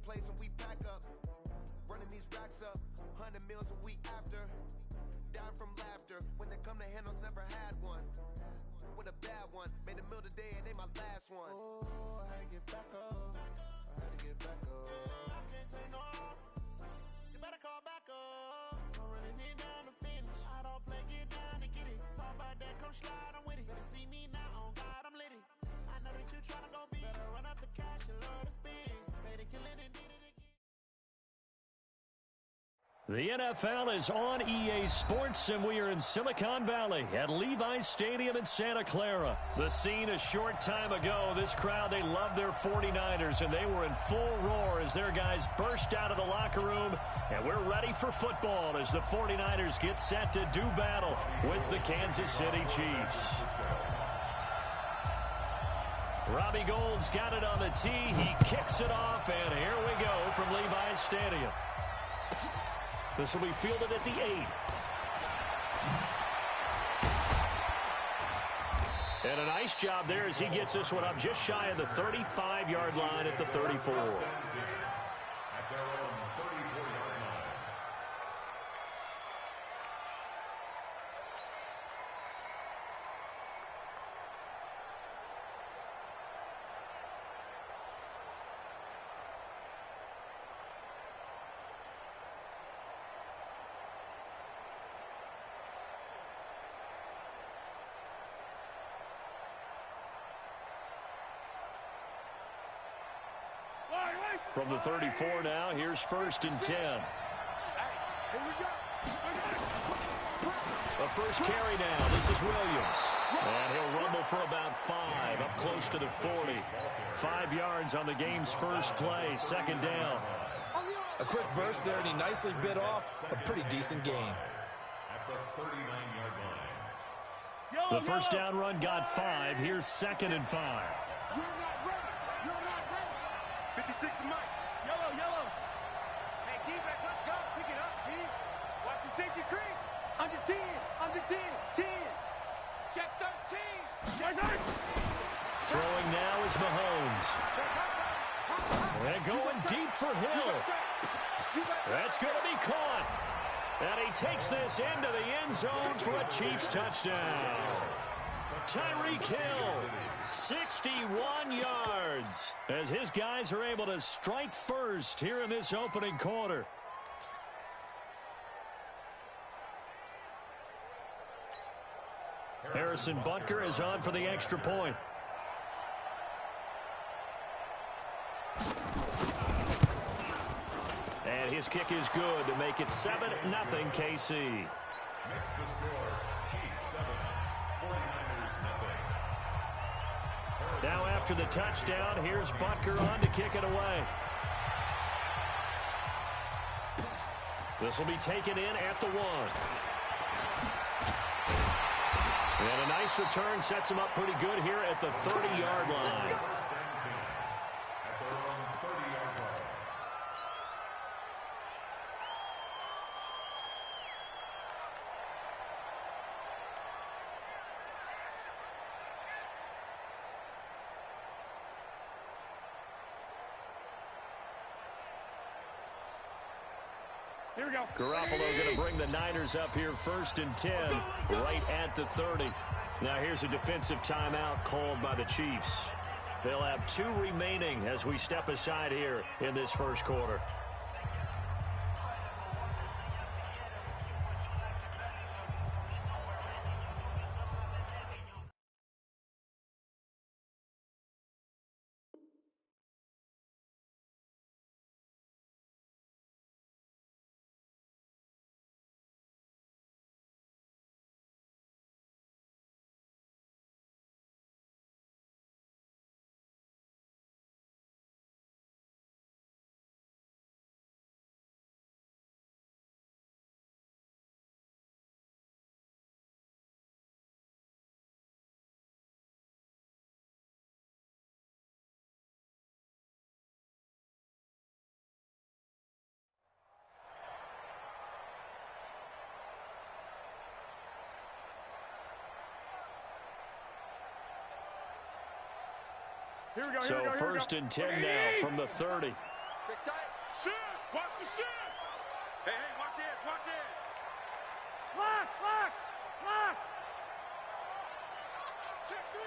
place and we pack up. Running these racks up, 100 meals a week after. Dying from laughter, when they come to handles, never had one. With a bad one, made a meal today and they my last one. Oh, I had to get back up, I had to get back up. I can't take no off, you better call back up. I'm running it down to finish, I don't play, get down and get it. Talk about that, come slide, I'm with it. Better see me now, on God, I'm litty. I know that you tryna go big, better run up the cash, you love to spin. Better kill it and did it again. The NFL is on EA Sports, and we are in Silicon Valley at Levi's Stadium in Santa Clara. The scene a short time ago, this crowd, they love their 49ers, and they were in full roar as their guys burst out of the locker room, and we're ready for football as the 49ers get set to do battle with the Kansas City Chiefs. Robbie Gould's got it on the tee. He kicks it off, and here we go from Levi's Stadium. This will be fielded at the 8. And a nice job there as he gets this one up just shy of the 35-yard line at the 34. From the 34 now, here's 1st and 10. A first carry now. This is Williams. And he'll rumble for about 5, up close to the 40. 5 yards on the game's first play, 2nd down. A quick burst there, and he nicely bit off a pretty decent gain. At the 39-yard line. The first down run got 5. Here's 2nd and 5. You're not ready. You're not ready. 56 to Mike. Yellow. Hey, D-back, let's go. Pick it up, D. Watch the safety creep. Under 10. 10. Check 13. Check 13. Throwing now is Mahomes. And going deep for Hill. That's going to be caught. And he takes this into the end zone for a Chiefs touchdown. Tyreek Hill, 61 yards, as his guys are able to strike first here in this opening quarter. Harrison Butker is on for the extra point. And his kick is good to make it 7-0 KC. Next to score, Chiefs 7, 49ers 0. Now after the touchdown, here's Butker on to kick it away. This will be taken in at the 1. And a nice return sets him up pretty good here at the 30-yard line. Here we go. Garoppolo going to bring the Niners up here 1st and 10, right at the 30. Now here's a defensive timeout called by the Chiefs. They'll have 2 remaining as we step aside here in this first quarter. So 1st and 10 now from the 30. Check tight. Shit! Watch the shit! Hey, watch it, watch it! Lock! Check three!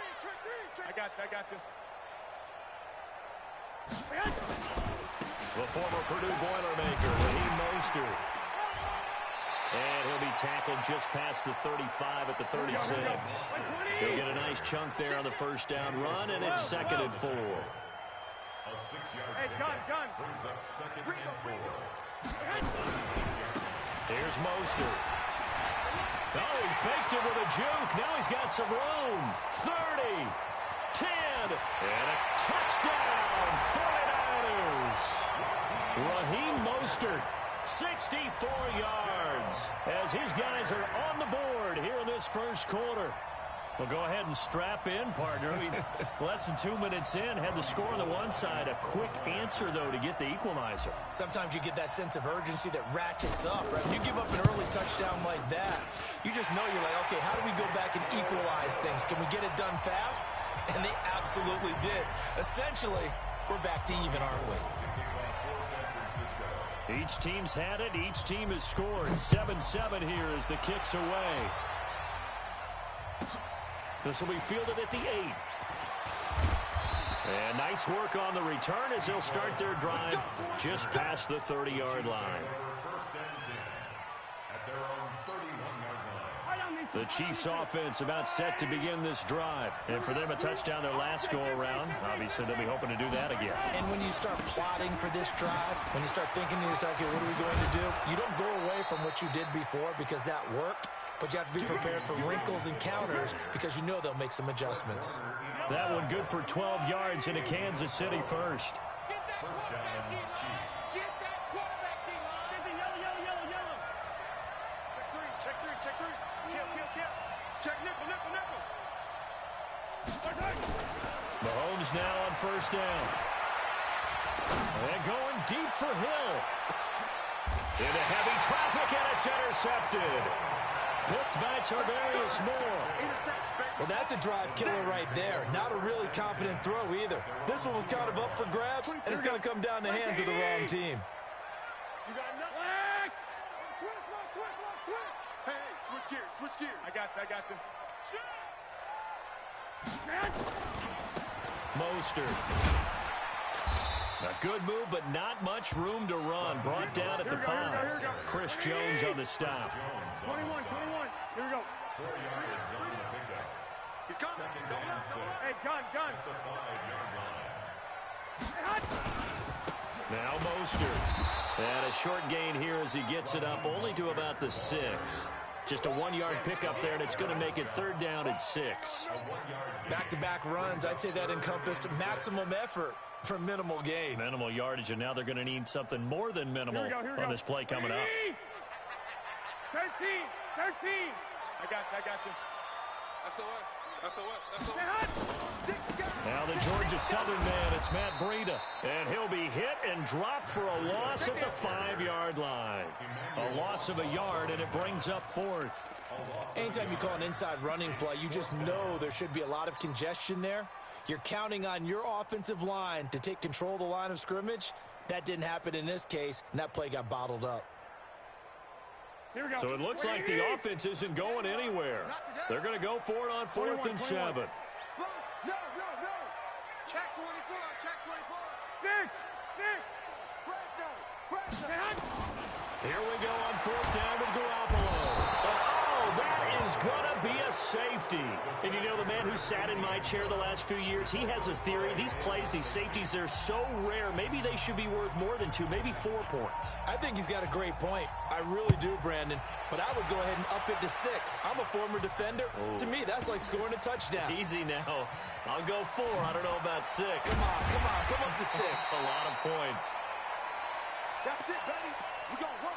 I got you. The former Purdue Boilermaker, Raheem Mostert. And he'll be tackled just past the 35 at the 36. He'll get a nice chunk there on the first down run, and it's 2nd and 4. A 6-yard gun. brings up 2nd and 4. Here's Mostert. Oh, he faked it with a juke. Now he's got some room. 30, 10, and a touchdown, 49ers. Raheem Mostert, 64 yards, as his guys are on the board here in this first quarter. Well, go ahead and strap in, partner. Less than 2 minutes in, had the score on the one side. A quick answer, though, to get the equalizer. Sometimes you get that sense of urgency that ratchets up, right? When you give up an early touchdown like that, you just know you're like, okay, how do we go back and equalize things? Can we get it done fast? And they absolutely did. Essentially, we're back to even, aren't we? Each team's had it. Each team has scored. 7-7 here as the kick's away. This will be fielded at the 8. And nice work on the return as they'll start their drive just past the 30-yard line. The Chiefs offense about set to begin this drive. And for them, a touchdown their last go-around. Obviously, they'll be hoping to do that again. And when you start plotting for this drive, when you start thinking to yourself, okay, what are we going to do? You don't go away from what you did before because that worked. But you have to be prepared for wrinkles and counters because you know they'll make some adjustments. That one good for 12 yards into Kansas City first. First down, Chiefs. Get that quarterback, D-line. Yellow. Check three. Kill. Check nickel. Mahomes now on first down. And going deep for Hill. Into heavy traffic, and it's intercepted. Picked by Tarvarius Moore. Well, that's a drive killer right there. Not a really confident throw either. This one was kind of up for grabs, and it's going to come down the hands of the wrong team. You got nothing. Switch. Hey, switch gears. I got them. Mostert. A good move, but not much room to run. Brought down at the 5. Chris Jones on the stop. 21. Here we go. 4 yards on the pickup. He's coming. Second Double down, up. six. Hey, gun. At the 5-yard line. Now Mostert. And a short gain here as he gets it up only to about the 6. Just a 1-yard pickup there, and it's going to make it 3rd down and 6. Back-to-back runs, I'd say that encompassed maximum effort for minimal gain. Minimal yardage, and now they're going to need something more than minimal on this play coming up. 13. I got you. SOS. Now the Georgia Southern man, it's Matt Breida. And he'll be hit and dropped for a loss at the 5-yard line. A loss of a yard, and it brings up 4th. Anytime you call an inside running play, you just know there should be a lot of congestion there. You're counting on your offensive line to take control of the line of scrimmage. That didn't happen in this case, and that play got bottled up. So it looks like the offense isn't going anywhere. They're going to go for it on 4th and 7. No. Check 24. Here we go on 4th down with Garoppolo. That is going to be a safety. And you know, the man who sat in my chair the last few years, he has a theory. These plays, these safeties, they're so rare. Maybe they should be worth more than 2, maybe 4 points. I think he's got a great point. I really do, Brandon. But I would go ahead and up it to 6. I'm a former defender. To me, that's like scoring a touchdown. Easy now. I'll go 4. I don't know about 6. Come on. Come up to 6. That's a lot of points. That's it, baby. We gonna work.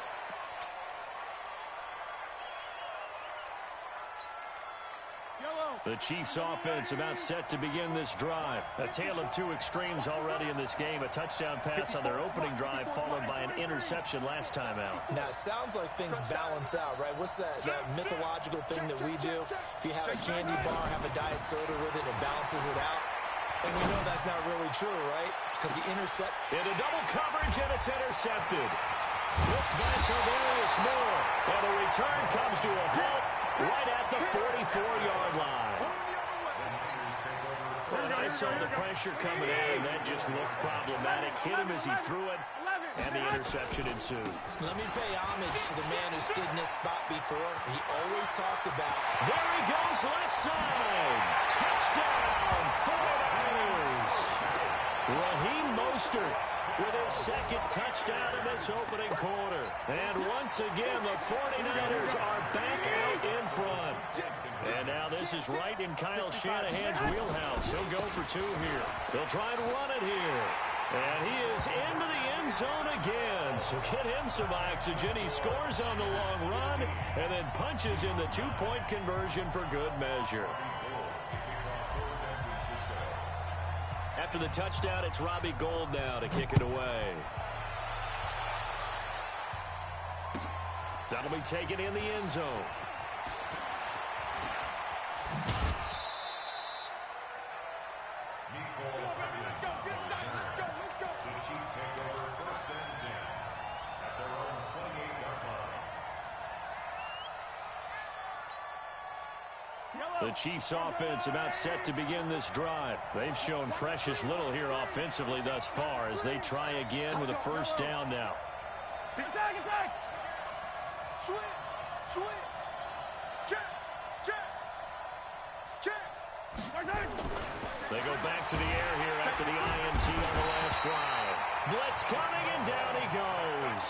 The Chiefs offense about set to begin this drive. A tale of 2 extremes already in this game. A touchdown pass on their opening drive followed by an interception last time out. Now, it sounds like things balance out, right? What's that mythological thing that we do? If you have a candy bar, have a diet soda with it, it balances it out. And we know that's not really true, right? Because the intercept... Into double coverage, and it's intercepted. Looked by Tavarius Moore. And the return comes to a halt right at the 44-yard line. Well, I saw the pressure coming in, and that just looked problematic. Hit him as he threw it, and the interception ensued. Let me pay homage to the man who stood in this spot before. He always talked about... There he goes, left side. Touchdown, 49ers. Raheem Mostert with his second touchdown in this opening quarter. And once again, the 49ers are back out in front. And now this is right in Kyle Shanahan's wheelhouse. He'll go for two here. He'll try and run it here. And he is into the end zone again. So get him some oxygen. He scores on the long run and then punches in the two-point conversion for good measure. After the touchdown, it's Robbie Gould now to kick it away. That'll be taken in the end zone. The Chiefs offense about set to begin this drive. They've shown precious little here offensively thus far as they try again with a first down now. Attack, attack! Switch, switch! Check, check, check! They go back to the air here after the INT on the last drive. Blitz coming, and down he goes.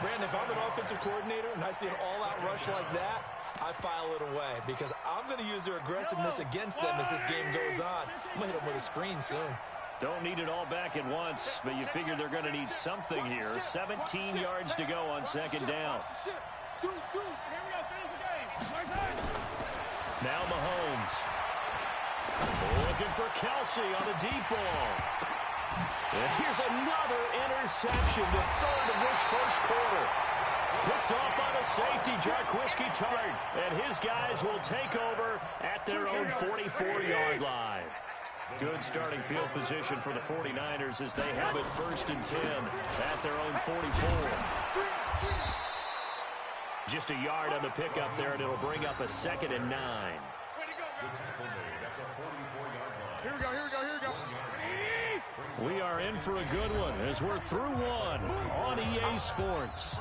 Brandon, if I'm an offensive coordinator and I see an all-out rush like that, I file it away because I'm going to use their aggressiveness against them as this game goes on. I'm going to hit them with a screen soon. Don't need it all back at once, but you figure they're going to need something here. 17 yards to go on second down. Now Mahomes. Looking for Kelsey on a deep ball. And here's another interception, the third of this first quarter. Picked off by the safety, Jarquiski Tart, and his guys will take over at their own 44-yard line. Good starting field position for the 49ers as they have it first and 10 at their own 44. Just a yard on the pickup there, and it'll bring up a 2nd and 9. Here we go, here we go, here we go. We are in for a good one as we're through one on EA Sports.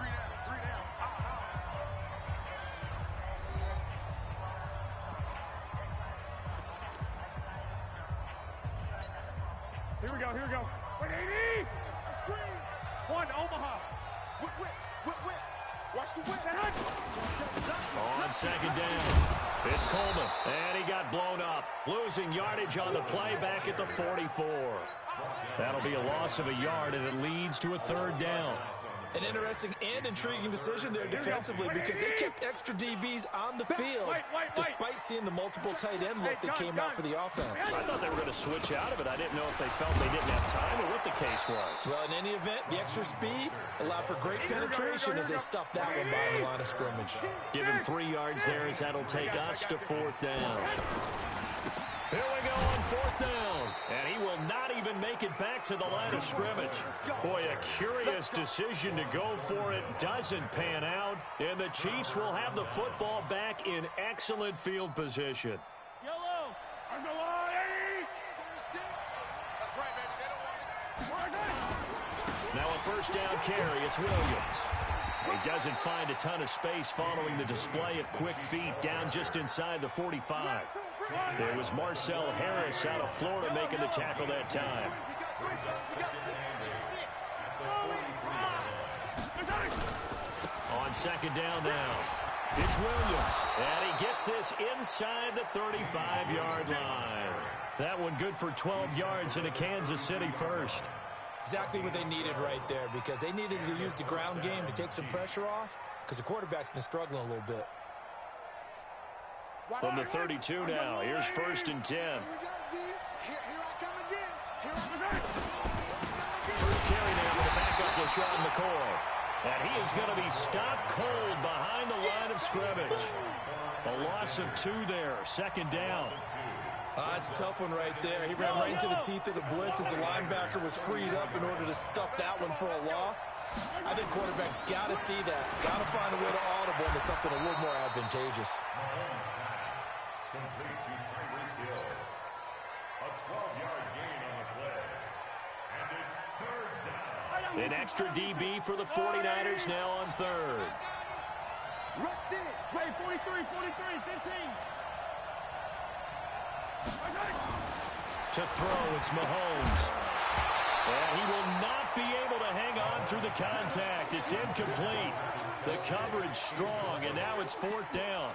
Here we go, here we go. 180! Screen! One, Omaha. Whip, whip, whip, whip. Watch the whip. On second down, it's Coleman, and he got blown up. Losing yardage on the play back at the 44. That'll be a loss of a yard, and it leads to a third down. An interesting and intriguing decision there defensively because they kept extra DBs on the field despite seeing the multiple tight end look that came out for the offense. I thought they were going to switch out of it. I didn't know if they felt they didn't have time or what the case was. Well, in any event, the extra speed allowed for great penetration as they stuffed that one behind the line of scrimmage. Give him 3 yards there as that'll take us to 4th down. Here we go on 4th down, and he will not even make it back to the line of scrimmage. Boy, a curious decision to go for it doesn't pan out, and the Chiefs will have the football back in excellent field position. Yellow! On the line! That's right, baby. Now a first down carry, it's Williams. He doesn't find a ton of space following the display of quick feet down just inside the 45. There was Marcel Harris out of Florida making the tackle that time. On second down now, it's Williams, and he gets this inside the 35-yard line. That one good for 12 yards in a Kansas City first. Exactly what they needed right there because they needed to use the ground game to take some pressure off because the quarterback's been struggling a little bit. From the 32 now, here's 1st and 10. First carry now with a backup LaShawn McCoy. And he is going to be stopped cold behind the line of scrimmage. A loss of 2 there, 2nd down. It's a tough one right there. He ran right into the teeth of the blitz as the linebacker was freed up in order to stuff that one for a loss. I think quarterbacks got to see that. Got to find a way to audible into something a little more advantageous. Complete to Tyreek Hill. A 12-yard gain on the play. And it's third down. An extra DB for the 49ers now on third. Rush it. Play 43, 15. To throw, it's Mahomes. And he will not be able to hang on through the contact. It's incomplete. The coverage strong, and now it's fourth down.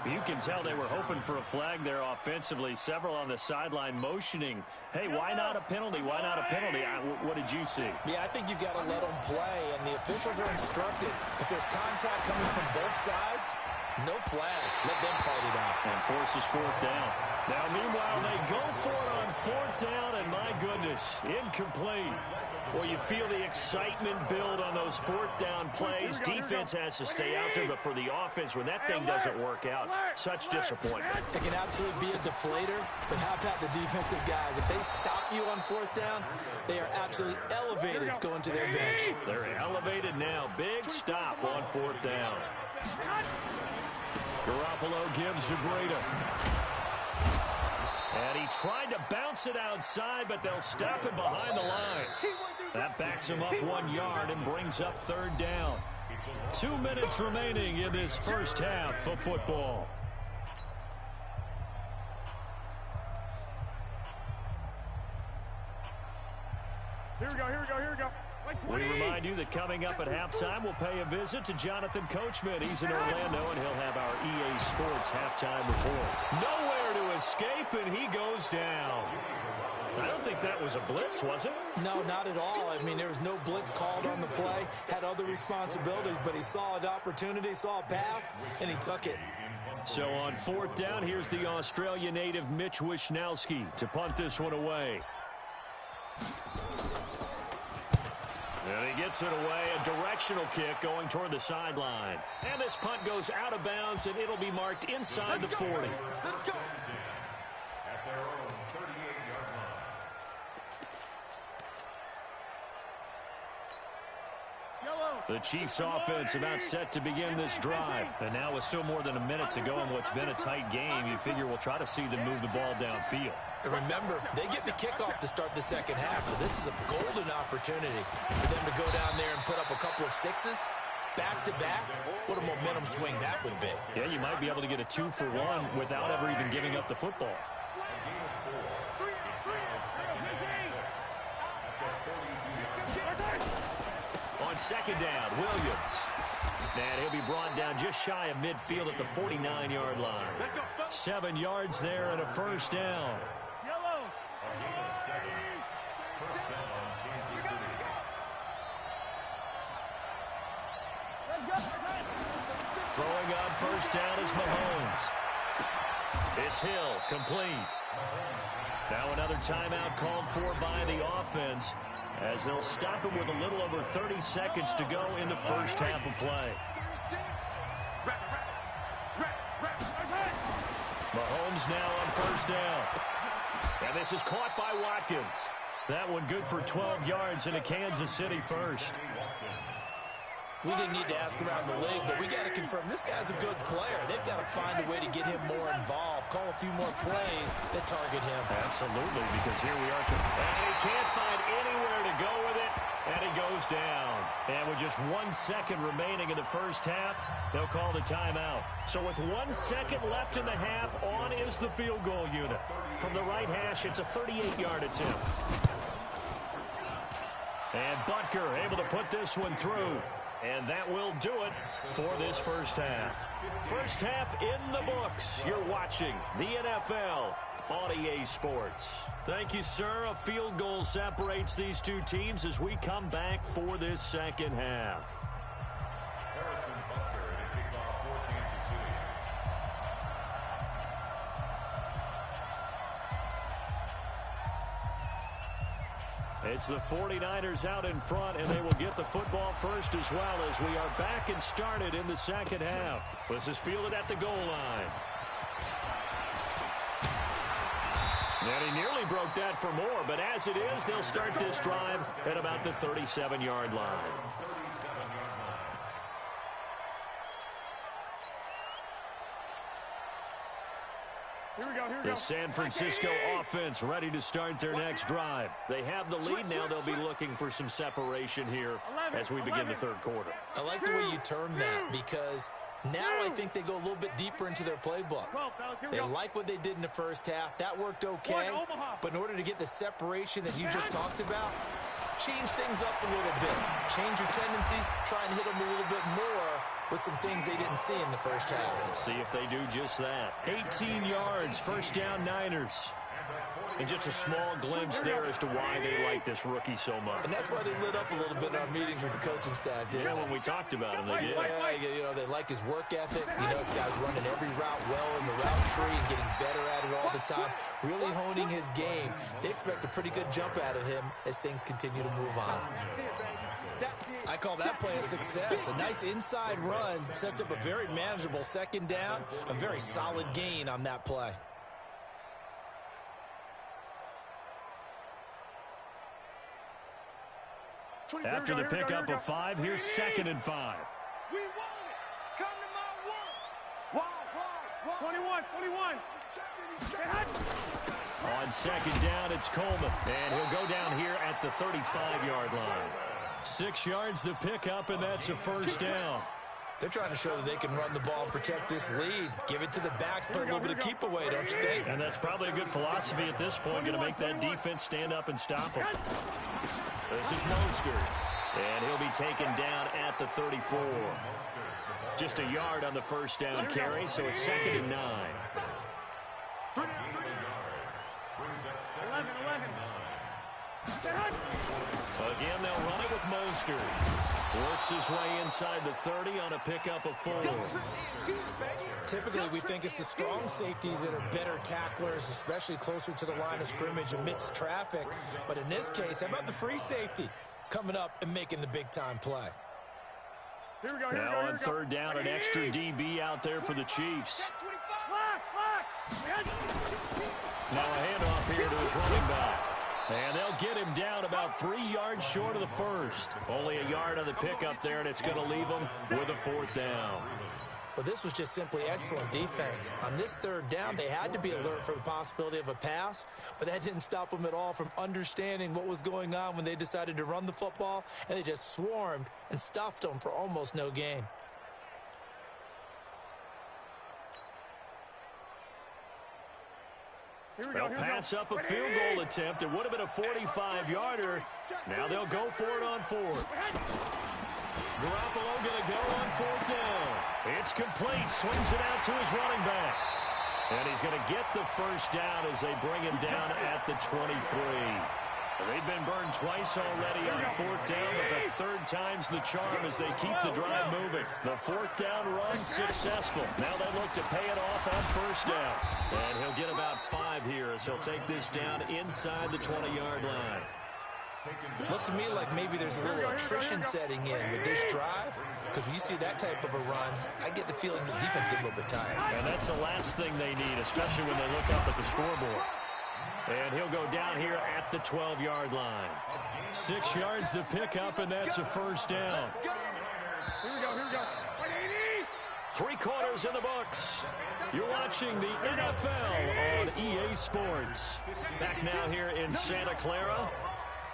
You can tell they were hoping for a flag there offensively. Several on the sideline motioning. Hey, why not a penalty? Why not a penalty? What did you see? Yeah, I think you've got to let them play, and the officials are instructed. If there's contact coming from both sides, no flag. Let them fight it out. And forces fourth down. Now, meanwhile, they go for it on fourth down, and my goodness, incomplete. Well, you feel the excitement build on those fourth down plays. Defense has to stay out there, but for the offense, when that thing doesn't work out, such disappointment. It can absolutely be a deflator, but how about the defensive guys? If they stop you on fourth down, they are absolutely elevated going to their bench. They're elevated now. Big stop on fourth down. Garoppolo gives to Breida. And he tried to bounce it outside, but they'll stop him behind the line. That backs him up 1 yard and brings up third down. 2 minutes remaining in this first half of football. Here we go. We remind you that coming up at halftime, we'll pay a visit to Jonathan Coachman. He's in Orlando, and he'll have our EA Sports halftime report. Nowhere to escape, and he goes down. I don't think that was a blitz, was it? No, not at all. I mean, there was no blitz called on the play. Had other responsibilities, but he saw an opportunity, saw a path, and he took it. So on fourth down, here's the Australia native Mitch Wishnowsky to punt this one away. And he gets it away, a directional kick going toward the sideline. And this punt goes out of bounds, and it'll be marked inside the 40. At their own 38-yard line. The Chiefs offense about set to begin this drive. And now with still more than a minute to go in what's been a tight game, you figure we'll try to see them move the ball downfield. And remember, they get the kickoff to start the second half, so this is a golden opportunity for them to go down there and put up a couple of sixes back-to-back. What a momentum swing that would be. Yeah, you might be able to get a 2-for-1 without ever even giving up the football. On second down, Williams. And he'll be brought down just shy of midfield at the 49-yard line. 7 yards there and a first down. Throwing on first down is Mahomes. It's Hill, complete. Now another timeout called for by the offense, as they'll stop him with a little over 30 seconds to go in the first half of play. Mahomes now on first down. And this is caught by Watkins. That one good for 12 yards in a Kansas City first. We didn't need to ask around the league, but we got to confirm this guy's a good player. They've got to find a way to get him more involved, call a few more plays that target him. Absolutely, because here we are. And he can't find anywhere to go with it, and he goes down. And with just 1 second remaining in the first half, they'll call the timeout. So with 1 second left in the half, on is the field goal unit. From the right hash, it's a 38-yard attempt. And Butker able to put this one through. And that will do it for this first half. First half in the books. You're watching the NFL on EA Sports. Thank you, sir. A field goal separates these two teams as we come back for this second half. Harrison Butker and a kickoff for Kansas City. It's the 49ers out in front, and they will get the football first as well as we are back and started in the second half. This is fielded at the goal line. And he nearly broke that for more, but as it is, they'll start this drive at about the 37-yard line. The San Francisco offense ready to start their next drive. They have the lead now. They'll be looking for some separation here as we begin the third quarter. I like the way you term that because now I think they go a little bit deeper into their playbook. They like what they did in the first half. That worked okay. But in order to get the separation that you just talked about, change things up a little bit. Change your tendencies. Try and hit them a little bit more with some things they didn't see in the first half. See if they do just that. 18 yards, first down Niners. And just a small glimpse there as to why they like this rookie so much. And that's why they lit up a little bit in our meetings with the coaching staff, didn't they? When we talked about him, they did. Yeah, you know, they like his work ethic. You know, this guy's running every route well in the route tree and getting better at it all the time, really honing his game. They expect a pretty good jump out of him as things continue to move on. I call that play a success. A nice inside run sets up a very manageable second down, a very solid gain on that play. After the pickup of 5, here's 2nd and 5. We want it. Come to my work. 21. On second down, it's Coleman. And he'll go down here at the 35-yard line. 6 yards the pickup, and that's a first down. They're trying to show that they can run the ball and protect this lead. Give it to the backs, play a little bit of keep away, don't you think? And that's probably a good philosophy at this point, going to make that defense stand up and stop them. This is Mostert, and he'll be taken down at the 34. Just a yard on the first down carry, so it's 2nd and 9. 11. Again, they'll run it with Mostert. Works his way inside the 30 on a pickup of 4. Typically, we think it's the strong safeties that are better tacklers, especially closer to the line of scrimmage amidst traffic. But in this case, how about the free safety coming up and making the big-time play? Now on third down, an extra DB out there for the Chiefs. Now a handoff here to his running back. And they'll get him down about 3 yards short of the first. Only a yard on the pickup there, and it's going to leave him with a 4th down. Well, this was just simply excellent defense. On this third down, they had to be alert for the possibility of a pass, but that didn't stop them at all from understanding what was going on when they decided to run the football, and they just swarmed and stuffed them for almost no gain. They'll pass up a field goal attempt. It would have been a 45-yarder. Now they'll go for it on 4th. Garoppolo going to go on 4th down. It's complete. Swings it out to his running back. And he's going to get the first down as they bring him down at the 23. They've been burned twice already on 4th down, but the third time's the charm as they keep the drive moving. The 4th down run successful. Now they look to pay it off on first down. And he'll get about 5 here as he'll take this down inside the 20-yard line. Looks to me like maybe there's a little attrition setting in with this drive, because when you see that type of a run, I get the feeling the defense gets a little bit tired. And that's the last thing they need, especially when they look up at the scoreboard. And he'll go down here at the 12-yard line. 6 yards to pick up, and that's a first down. Here we go. 3 quarters in the books. You're watching the NFL on EA Sports. Back now here in Santa Clara.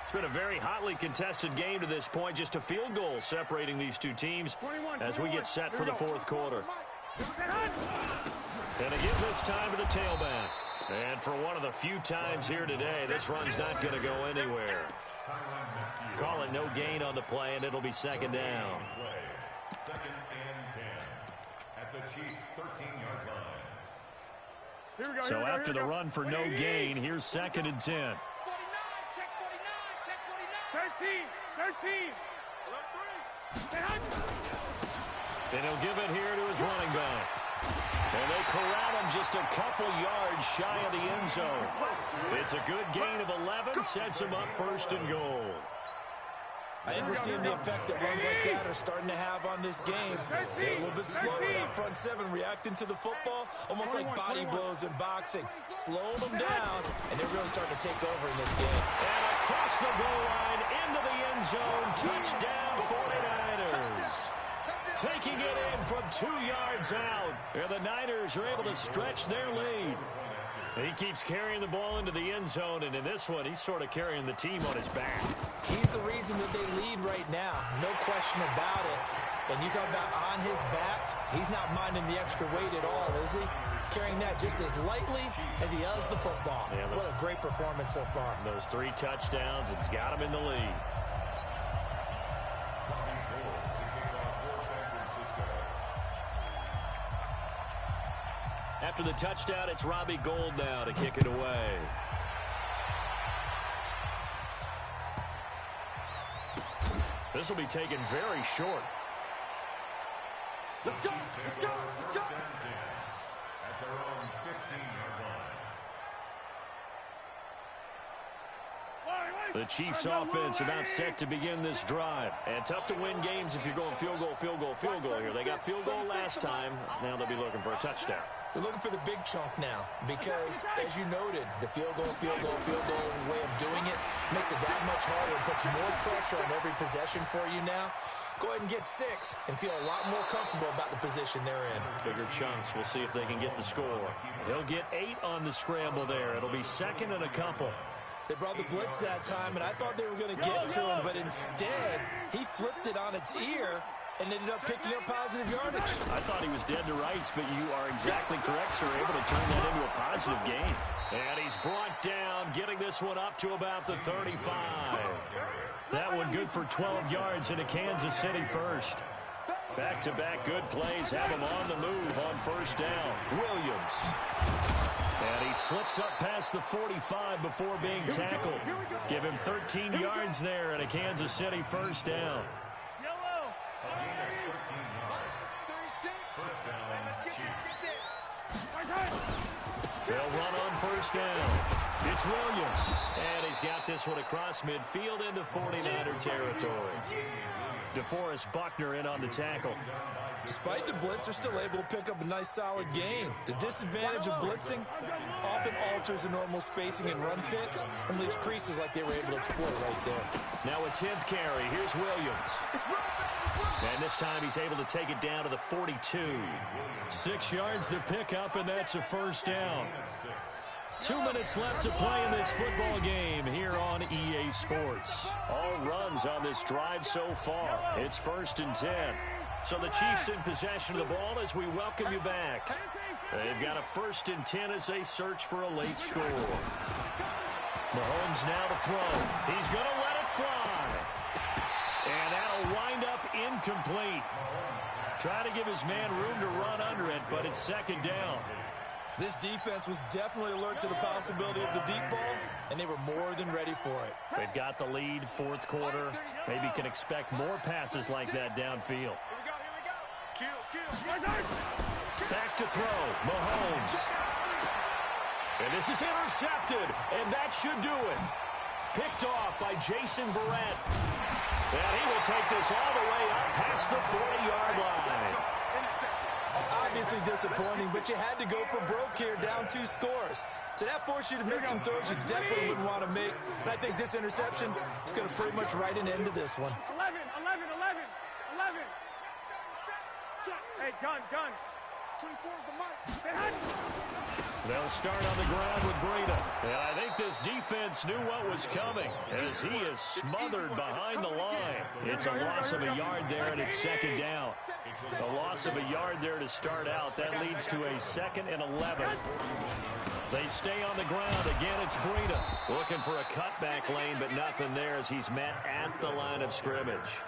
It's been a very hotly contested game to this point. Just a field goal separating these two teams as we get set for the 4th quarter. And again this time to the tailback. And for one of the few times here today, this run's not going to go anywhere. Call it no gain on the play, and it'll be 2nd down. 2nd and 10 at the Chiefs' 13-yard line. So after the run for no gain, here's 2nd and 10. 49, check 49. And he'll give it here to his running back. And they corral him just a couple yards shy of the end zone. It's a good gain of 11, sets him up 1st and goal. I think we're seeing the effect that runs like that are starting to have on this game. They're a little bit slower, that front seven, reacting to the football, almost like body blows in boxing. Slowing them down, and they're really starting to take over in this game. And across the goal line, into the end zone, touchdown 49ers. Taking it in from 2 yards out, and the Niners are able to stretch their lead. He keeps carrying the ball into the end zone, and in this one, he's sort of carrying the team on his back. He's the reason that they lead right now, no question about it. And you talk about on his back, he's not minding the extra weight at all, is he? Carrying that just as lightly as he does the football. Yeah, what a great performance so far. Those 3 touchdowns, it's got him in the lead. After the touchdown, it's Robbie Gould now to kick it away. This will be taken very short. Let's go! Let's go! Let's go! At their own 15-yard line. The Chiefs' offense about set to begin this drive. And tough to win games if you're going field goal, field goal, field goal here. They got field goal last time. Now they'll be looking for a touchdown. They're looking for the big chunk now because, as you noted, the field goal way of doing it makes it that much harder and puts more pressure on every possession for you now. Go ahead and get 6 and feel a lot more comfortable about the position they're in. Bigger chunks. We'll see if they can get the score. They'll get 8 on the scramble there. It'll be 2nd and a couple. They brought the blitz that time, and I thought they were going to get to him, but instead, he flipped it on its ear and ended up picking up positive yardage. I thought he was dead to rights, but you are exactly correct, sir. Able to turn that into a positive gain. And he's brought down, getting this one up to about the 35. That one good for 12 yards into Kansas City first. Back-to-back good plays have him on the move on first down. Williams. And he slips up past the 45 before being tackled. Give him 13 yards there and a Kansas City first down. They'll run on first down. It's Williams. And he's got this one across midfield into 49er territory. DeForest Buckner in on the tackle. Despite the blitz, they're still able to pick up a nice solid gain. The disadvantage of blitzing often alters the normal spacing and run fits and leaves creases like they were able to exploit right there. Now a 10th carry. Here's Williams. And this time he's able to take it down to the 42. 6 yards to pick up, and that's a first down. 2 minutes left to play in this football game here on EA Sports. All runs on this drive so far. It's 1st and 10. So the Chiefs in possession of the ball as we welcome you back. They've got a 1st and 10 as they search for a late score. Mahomes now to throw. He's going to let it fly. And that'll wind up incomplete. Try to give his man room to run under it, but it's 2nd down. This defense was definitely alert to the possibility of the deep ball, and they were more than ready for it. They've got the lead, 4th quarter. Maybe can expect more passes like that downfield. Back to throw. Mahomes. And this is intercepted, and that should do it. Picked off by Jason Verrett. And he will take this all the way up past the 40-yard line. Obviously disappointing, but you had to go for broke here, down 2 scores. So that forced you to make some throws you definitely wouldn't want to make. And I think this interception is going to pretty much write an end to this one. 11. Hey, gun. 24 is the mic. They'll start on the ground with Breida. And I think this defense knew what was coming as he is smothered behind the line. It's a loss of a yard there, and it's 2nd down. A loss of a yard there to start out. That leads to a 2nd and 11. They stay on the ground. Again, it's Breida looking for a cutback lane, but nothing there as he's met at the line of scrimmage.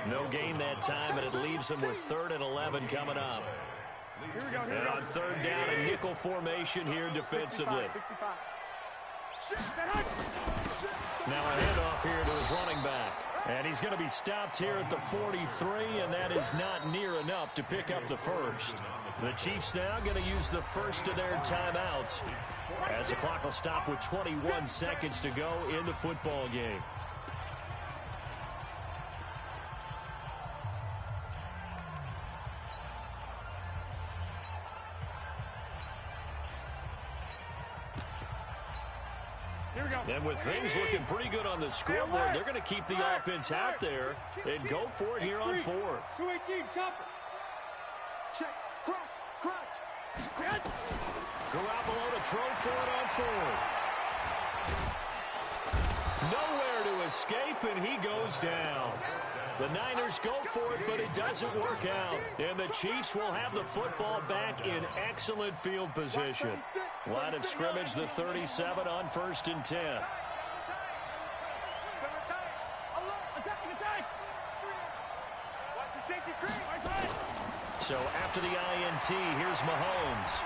No gain that time, and it leaves him with 3rd and 11 coming up. And on 3rd down, a nickel formation here defensively. Now a handoff here to his running back. And he's going to be stopped here at the 43, and that is not near enough to pick up the first. The Chiefs now going to use the first of their timeouts as the clock will stop with 21 seconds to go in the football game. And with things looking pretty good on the scoreboard, they're going to keep the offense out there and go for it here on fourth. 218, chopper. Check, crunch. Garoppolo to throw for it on fourth. Nowhere to escape, and he goes down. The Niners go for it, but it doesn't work out. And the Chiefs will have the football back in excellent field position. Line of scrimmage, the 37 on 1st and 10. So after the INT, here's Mahomes.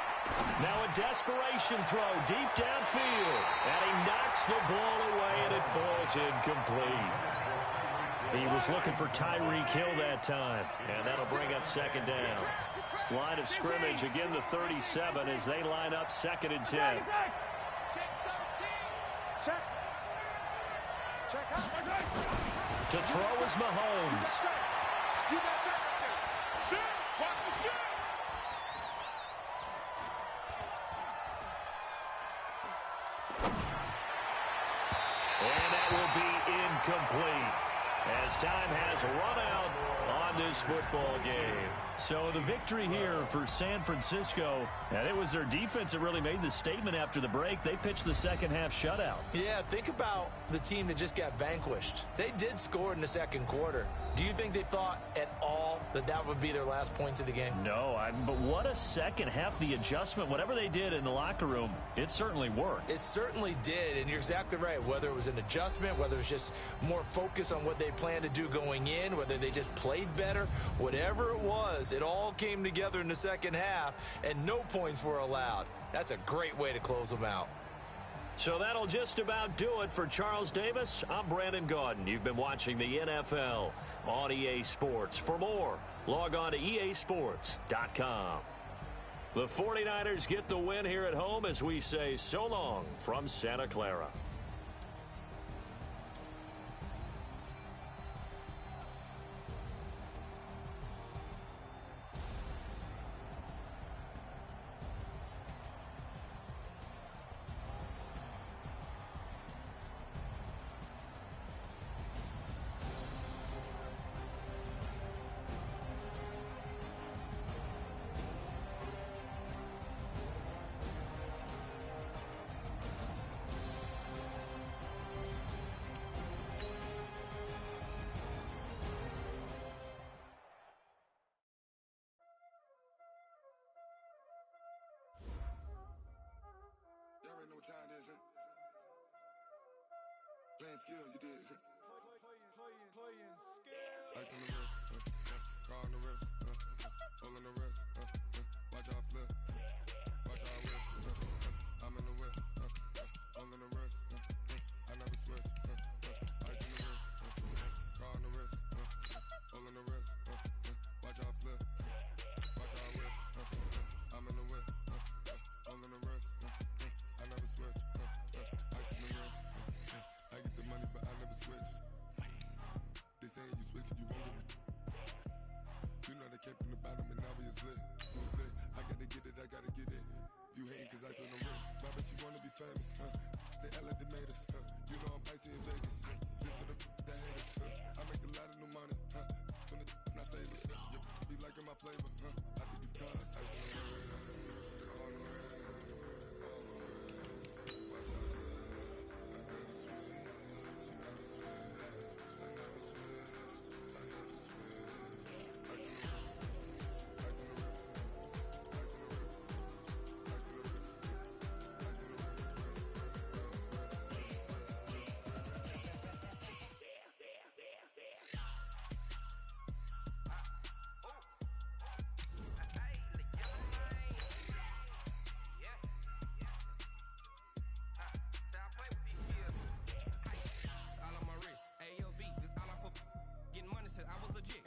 Now a desperation throw deep downfield. And he knocks the ball away, and it falls incomplete. He was looking for Tyreek Hill that time. And that'll bring up 2nd down. Line of scrimmage, again the 37 as they line up 2nd and 10. To throw is Mahomes. And that will be incomplete as time has run out on this football game. So the victory here for San Francisco, and it was their defense that really made the statement after the break. They pitched the second half shutout. Yeah, think about the team that just got vanquished. They did score in the second quarter. Do you think they thought at all that that would be their last points of the game? No, but what a second half. The adjustment, whatever they did in the locker room, it certainly worked. It certainly did, and you're exactly right. Whether it was an adjustment, whether it was just more focus on what they planned to do going in, whether they just played better, whatever it was, it all came together in the second half, and no points were allowed. That's a great way to close them out. So that'll just about do it for Charles Davis. I'm Brandon Gaudin. You've been watching the NFL on EA Sports. For more, log on to easports.com. The 49ers get the win here at home as we say so long from Santa Clara. Playing skills, you did. Playing skills. Ice on the wrist, car on the wrist, hole in the wrist, watch out flip, watch out whip, I'm in the whip, hole in the wrist, I never switch, ice on the wrist, car on the wrist, hole in the wrist, watch out flip, watch out whip, I'm in the whip, hole in the wrist, I never switch, ice on the wrist. I get the money, but I never switch. They saying you switch, you won't get it. You know they came from the bottom and now we is lit. Who's lit? I gotta get it, I gotta get it. You hating cause I on the wrist. Why bet you wanna be famous, They act like they made us, You know I'm icy in Vegas, This for the that hate us, I make a lot of new money, When it's not savers, You be liking my flavor, I think it's cause I on the wrist, on the wrist, watch out, I never switch.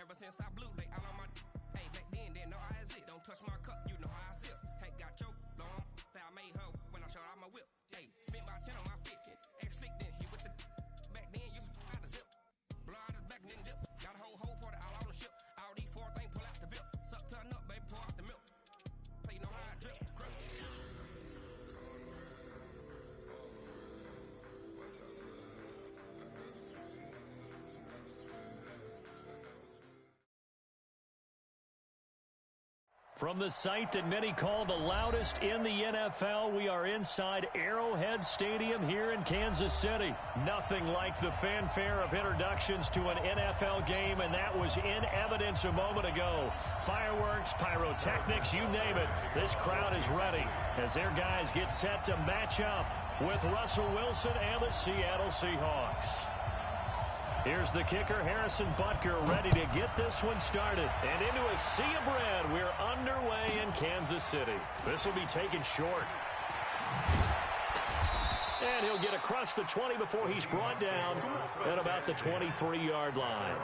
Ever since I blew, they all on my hey, back then, didn't know I exist. Don't touch my cup, you know how I sip. Hey, got choked, long. Say I made her when I showed out my whip. Hey, spent about 10 on my fit. Ex-slick, then hit with the back then, used to out the zip. Blow out his back, then dip. Got a whole party all on the ship. All these four things, pull out the VIP. Suck, turn up, baby, pour out the milk. So you know how I drip. Crush. From the site that many call the loudest in the NFL, we are inside Arrowhead Stadium here in Kansas City. Nothing like the fanfare of introductions to an NFL game, and that was in evidence a moment ago. Fireworks, pyrotechnics, you name it. This crowd is ready as their guys get set to match up with Russell Wilson and the Seattle Seahawks. Here's the kicker, Harrison Butker, ready to get this one started. And into a sea of red, we're underway in Kansas City. This will be taken short. And he'll get across the 20 before he's brought down at about the 23-yard line.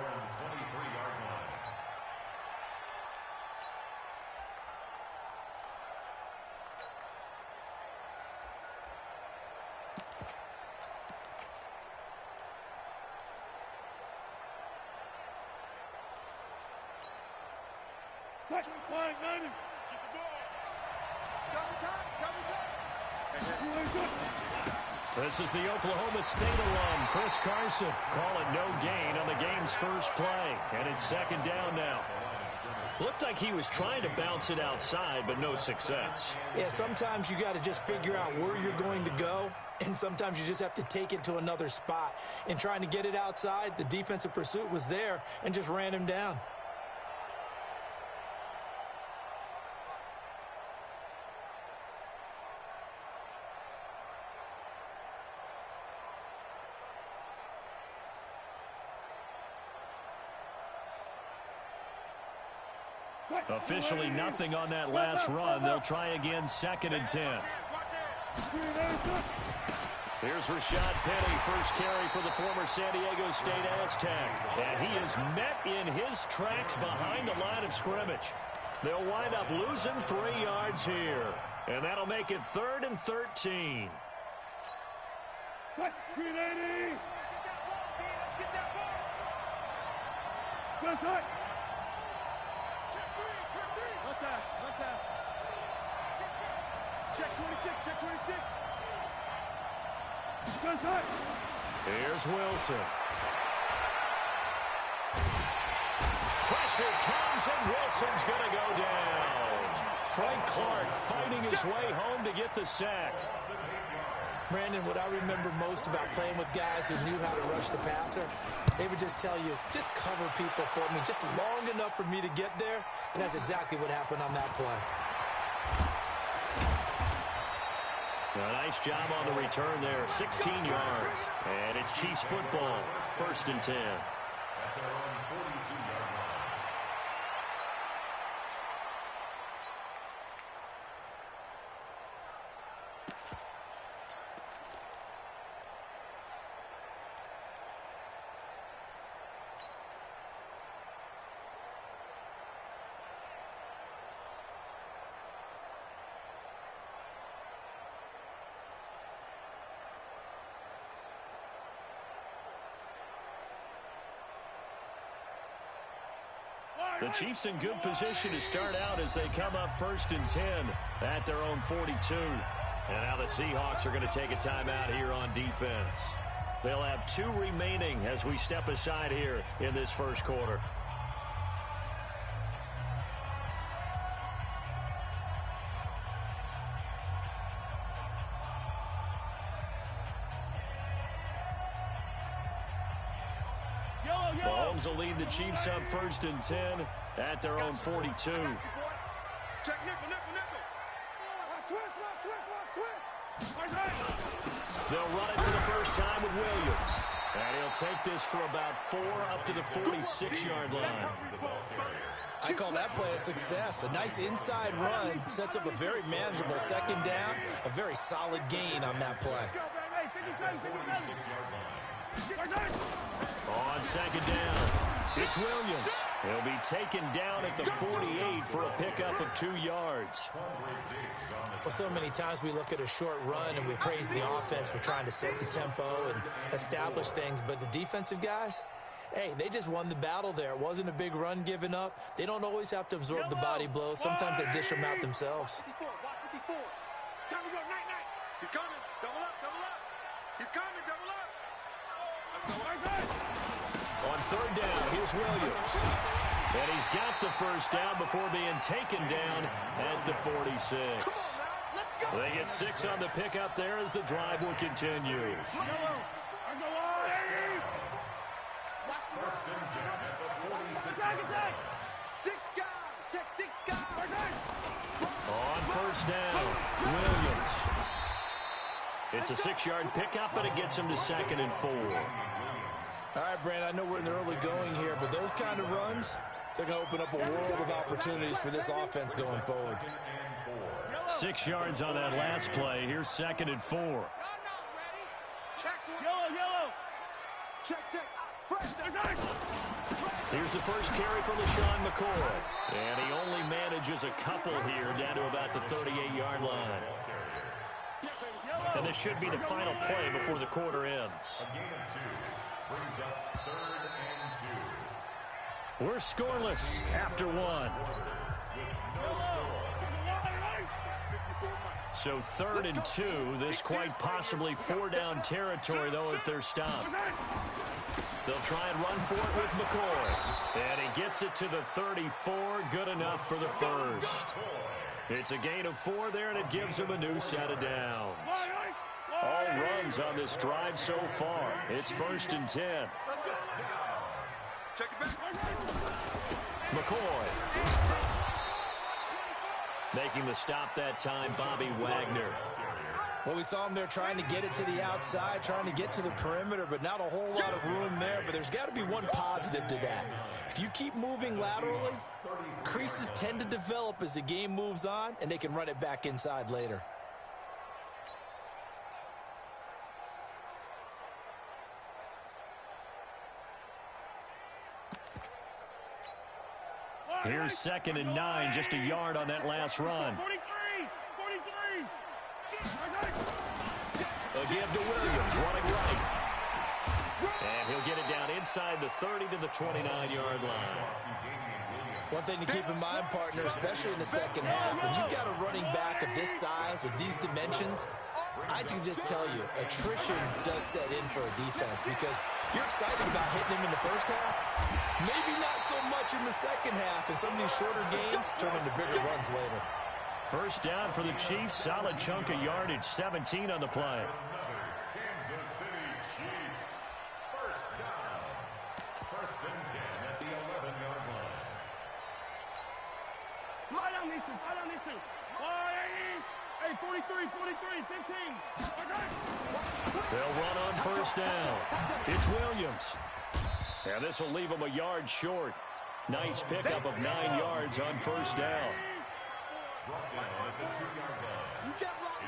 This is the Oklahoma State alum, Chris Carson. Call it no gain on the game's first play. And it's second down now. Looked like he was trying to bounce it outside, but no success. Yeah, sometimes you got to just figure out where you're going to go, and sometimes you just have to take it to another spot. In trying to get it outside, the defensive pursuit was there and just ran him down. Officially nothing on that last run. They'll try again, 2nd and 10. Here's Rashad Penny, first carry for the former San Diego State Aztec. And he is met in his tracks behind the line of scrimmage. They'll wind up losing 3 yards here. And that'll make it 3rd and 13. Check 26, check 26. Here's Wilson. Pressure comes, and Wilson's going to go down. Frank Clark fighting his way home to get the sack. Brandon, what I remember most about playing with guys who knew how to rush the passer, they would just tell you, just cover people for me, just long enough for me to get there. And that's exactly what happened on that play. A nice job on the return there, 16 yards. And it's Chiefs football, 1st and 10. The Chiefs in good position to start out as they come up 1st and 10 at their own 42. And now the Seahawks are going to take a timeout here on defense. They'll have 2 remaining as we step aside here in this first quarter. Mahomes will lead the Chiefs up 1st and 10 at their own 42. Check nickel, nickel, nickel. They'll run it for the first time with Williams. And he'll take this for about 4 up to the 46-yard line. I call that play a success. A nice inside run sets up a very manageable 2nd down. A very solid gain on that play. On 2nd down, it's Williams. He'll be taken down at the 48 for a pickup of 2 yards. Well, so many times we look at a short run and we praise the offense for trying to set the tempo and establish things, but the defensive guys, hey, they just won the battle there. It wasn't a big run given up. They don't always have to absorb the body blows. Sometimes they dish them out themselves. 54, watch 54. Time to go, night. He's coming. Double up. He's coming, double up. On 3rd down, here's Williams. And he's got the first down before being taken down at the 46. They get 6 on the pickup there as the drive will continue. On first down, Williams. It's a 6-yard pickup, but it gets him to 2nd and 4. All right, Brand, I know we're in the early going here, but those kind of runs, they're going to open up a world of opportunities for this offense going forward. 6 yards on that last play. Here's 2nd and 4. Yellow. Check. Here's the first carry for LaShawn McCoy. And he only manages a couple here down to about the 38-yard line. And this should be the final play before the quarter ends. A gain of 2 brings up 3rd and 2. We're scoreless after 1. So 3rd and 2. This quite possibly 4-down territory, though, if they're stopped. They'll try and run for it with McCoy. And he gets it to the 34. Good enough for the first. It's a gain of 4 there, and it gives him a new set of downs. All runs on this drive so far. It's 1st and 10. McCoy. Making the stop that time, Bobby Wagner. Well, we saw him there trying to get it to the outside, trying to get to the perimeter, but not a whole lot of room there. But there's got to be one positive to that. If you keep moving laterally, creases tend to develop as the game moves on, and they can run it back inside later. Here's 2nd and 9, just a yard on that last run. 43. A give to Williams, running right. And he'll get it down inside the 30 to the 29-yard line. One thing to keep in mind, partner, especially in the second half, when you've got a running back of this size, of these dimensions, I can just tell you, attrition does set in for a defense because you're excited about hitting him in the first half. Maybe not so much in the second half, and some of these shorter gains turn into bigger runs later. First down for the Chiefs. Solid chunk of yardage. 17 on the play. Kansas City Chiefs. First down. 1st and 10 at the 11-yard line. Lie down these two. Hey, 43, 15. They'll run on first down. It's Williams. And this will leave him a yard short. Nice pickup of 9 yards on first down. Brought down at the 2-yard line. You can't block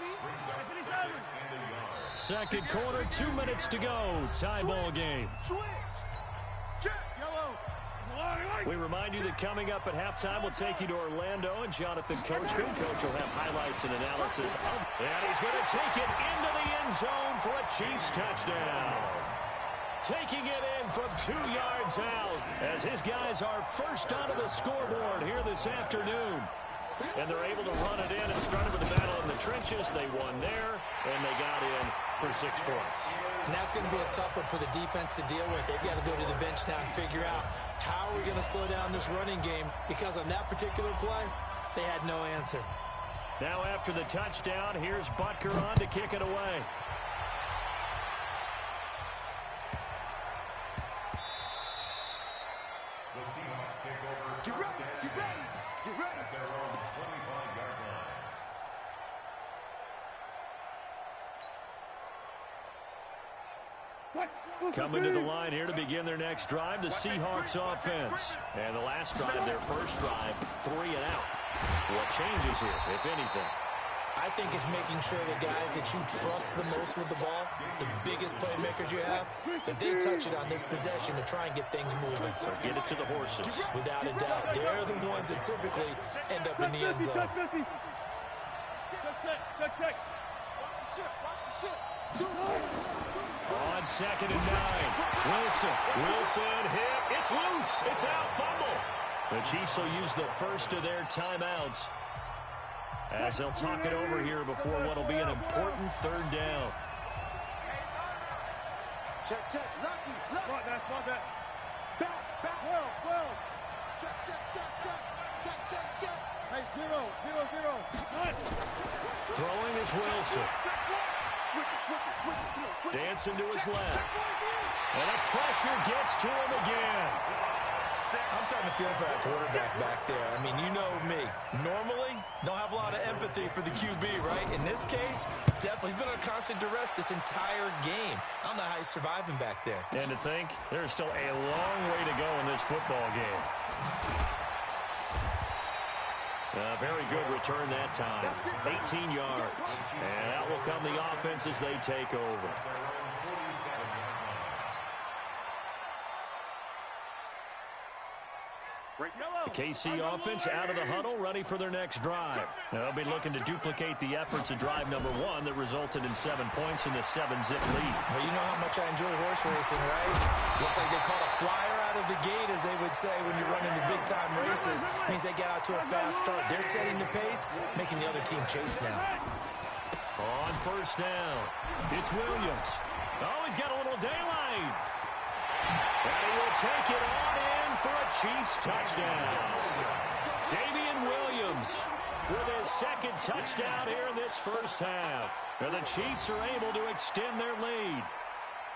me. Brings up 2nd and a yard. Second quarter, 2 minutes to go. Tie ball game. We remind you that coming up at halftime, we'll take you to Orlando and Jonathan Coachman. Coach will have highlights and analysis of. And he's going to take it into the end zone for a Chiefs touchdown. Taking it in from 2 yards out as his guys are first onto the scoreboard here this afternoon. And they're able to run it in. It started with a battle in the trenches. They won there, and they got in for 6 points. And that's going to be a tough one for the defense to deal with. They've got to go to the bench now and figure out how are we going to slow down this running game, because on that particular play, they had no answer. Now after the touchdown, here's Butker on to kick it away. The Seahawks take over first and 10 at their own 25-yard line. Coming to the line here to begin their next drive, the Seahawks offense. And the last drive, their first drive, 3 and out. What changes here, if anything? I think it's making sure the guys that you trust the most with the ball, the biggest playmakers you have, that they touch it on this possession to try and get things moving. So get it to the horses. Without a doubt. They're the ones that typically end up in the end zone. On 2nd and 9. Wilson hit. It's loose. It's out. Fumble. The Chiefs will use the first of their timeouts as they'll talk it over here before what will be an important 3rd down. Check. Lucky. Spot that. Back. Back. 12. Check. Hey, 0. Throwing is Wilson. Dancing to his left. And a pressure gets to him again. I'm starting to feel for that quarterback back there. I mean, you know me. Normally, don't have a lot of empathy for the QB, right? In this case, definitely. He's been under constant duress this entire game. I don't know how he's surviving back there. And to think, there's still a long way to go in this football game. A very good return that time. 18 yards. And out will come the offense as they take over. The KC offense out of the huddle, ready for their next drive. They'll be looking to duplicate the efforts of drive number 1 that resulted in 7 points in the 7-zip lead. Well, you know how much I enjoy horse racing, right? Looks like they caught a flyer out of the gate, as they would say when you're running the big-time races. Means they get out to a fast start. They're setting the pace, making the other team chase now. On first down, it's Williams. Oh, he's got a little daylight. And he will take it on in for a Chiefs touchdown. Damian Williams with his second touchdown here in this first half. And the Chiefs are able to extend their lead.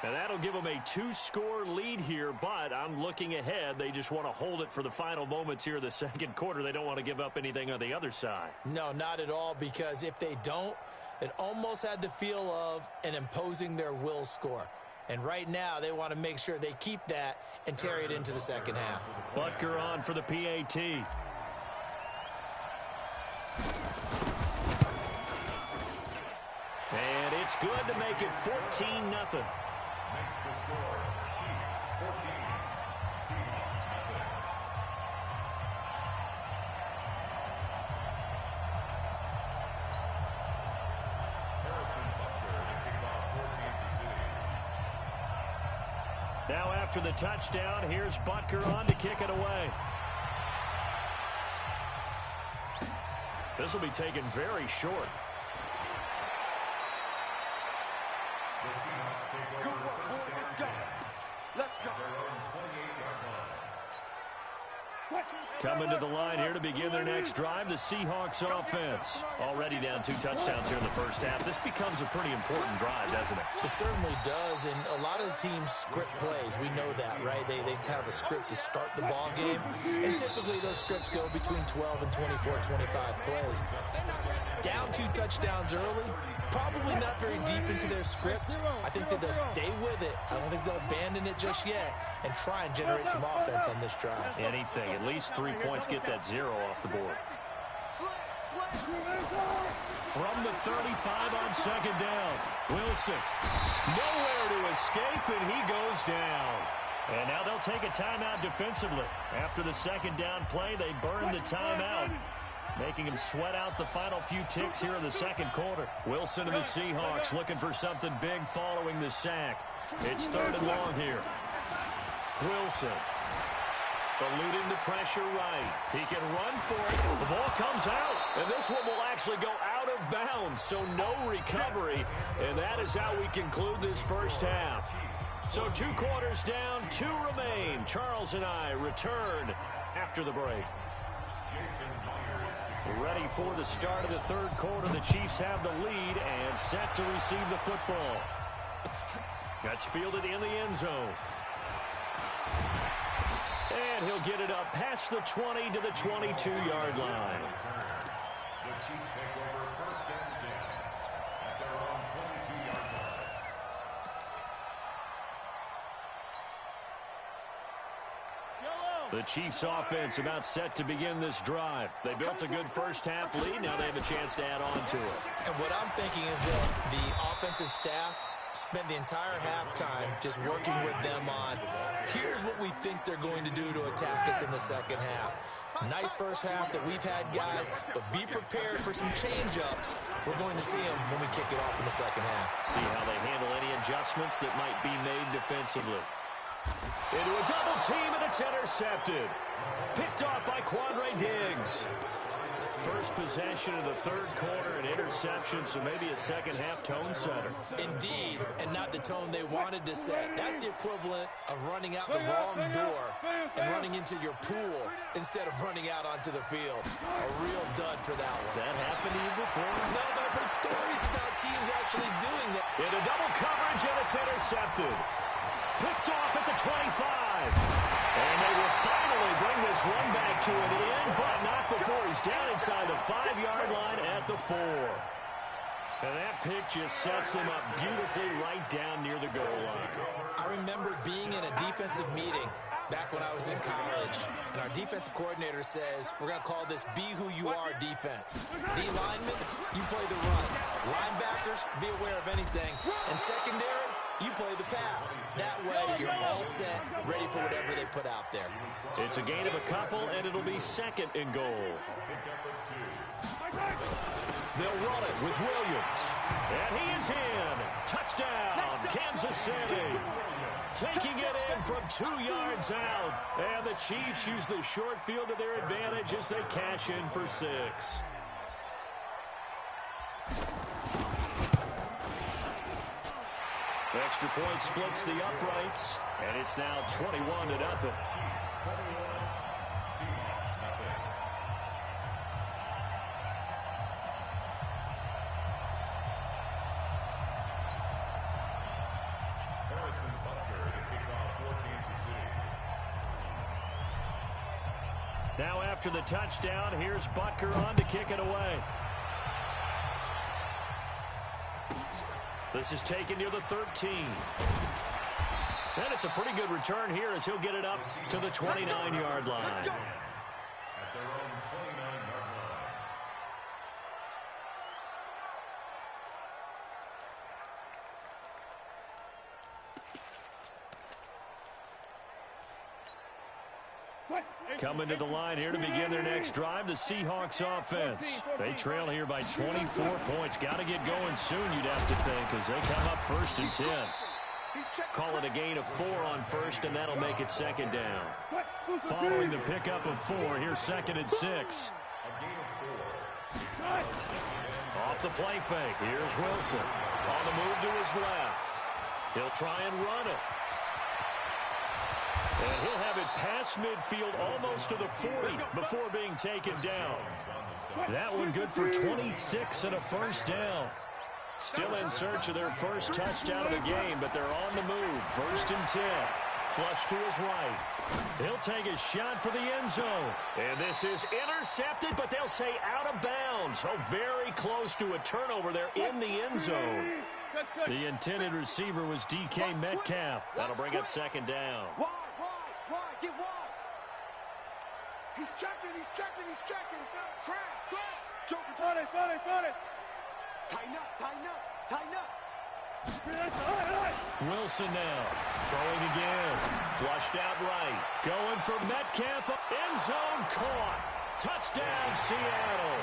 And that'll give them a 2-score lead here, but I'm looking ahead. They just want to hold it for the final moments here in the second quarter. They don't want to give up anything on the other side. No, not at all, because if they don't, it almost had the feel of an imposing their will score. And right now, they want to make sure they keep that and carry it into the second half. Butker on for the PAT. And it's good to make it 14-0. Makes the score Chiefs 14, Seahawks nothing. Harrison Butker to kick it off for Kansas City. Now after the touchdown, here's Butker on to kick it away. This will be taken very short. The Seahawks take over first down. Let's go. Their own 28-yard line. Coming to the line here to begin their next drive, the Seahawks offense. Already down 2 touchdowns here in the first half. This becomes a pretty important drive, doesn't it? It certainly does, and a lot of the teams script plays. We know that, right? They have a script to start the ball game, and typically those scripts go between 12 and 24, 25 plays. Down 2 touchdowns early, probably not very deep into their script. I think that they'll stay with it. I don't think they'll abandon it just yet and try and generate some offense on this drive. Anything. At least 3 points, get that 0 off the board. From the 35 on second down, Wilson nowhere to escape, and he goes down. And now they'll take a timeout defensively. After the second down play, they burn the timeout, making him sweat out the final few ticks here in the second quarter. Wilson and the Seahawks looking for something big following the sack. It's 3rd and long here. Wilson eluding the pressure right. He can run for it. The ball comes out, and this one will actually go out of bounds, so no recovery. And that is how we conclude this first half. So 2 quarters down, 2 remain. Charles and I return after the break. Ready for the start of the 3rd quarter. The Chiefs have the lead and set to receive the football. That's fielded in the end zone. And he'll get it up past the 20 to the 22-yard line. The Chiefs take over first and 10 at their own 22-yard line. The Chiefs offense about set to begin this drive. They built a good first half lead. Now they have a chance to add on to it. And what I'm thinking is that the offensive staff spent the entire halftime just working with them on, here's what we think they're going to do to attack us in the second half. Nice first half that we've had, guys, but be prepared for some change-ups. We're going to see them when we kick it off in the second half. See how they handle any adjustments that might be made defensively. Into a double team, and it's intercepted. Picked off by Quandre Diggs. first possession of the third quarter, an interception, so maybe a second-half tone setter. Indeed, and not the tone they wanted to set. That's the equivalent of running out the wrong door and running into your pool instead of running out onto the field. A real dud for that one. Has that happened to you before? No, but I've heard stories about teams actually doing that. Into double coverage, and it's intercepted. Picked off at the 25. And they will finally bring this run back to an end, but not before he's down inside the 5-yard line at the 4. And that pick just sets him up beautifully right down near the goal line. I remember being in a defensive meeting back when I was in college, and our defensive coordinator says, we're going to call this Be Who You Are defense. D linemen, you play the run. Linebackers, be aware of anything. And secondary, you play the pass. That way, you're all set, ready for whatever they put out there. It's a gain of a couple, and it'll be second and goal. They'll run it with Williams. And he is in. Touchdown, Kansas City. Taking it in from 2 yards out. And the Chiefs use the short field to their advantage as they cash in for 6. Extra point splits the uprights, and it's now 21-0. Now after the touchdown, here's Butker on to kick it away. This is taken near the 13. And it's a pretty good return here as he'll get it up to the 29-yard line. At their own 29-yard line. Coming to the line here to begin their next drive, the Seahawks offense. They trail here by 24 points. Got to get going soon, you'd have to think, as they come up 1st and 10. Call it a gain of 4 on first, and that'll make it second down. Following the pickup of 4, here's 2nd and 6. Off the play fake, here's Wilson. On the move to his left. He'll try and run it. And he'll have it past midfield almost to the 40 before being taken down. That one good for 26 and a first down. Still in search of their first touchdown of the game, but they're on the move. 1st and 10. Flush to his right. He'll take a shot for the end zone. And this is intercepted, but they'll say out of bounds. Oh, very close to a turnover there in the end zone. The intended receiver was DK Metcalf. That'll bring up second down. Get wide. He's checking. Crash. Joker, got it. Tighten up. Wilson now. Throwing again. Flushed out right. Going for Metcalf. End zone caught. Touchdown, Seattle.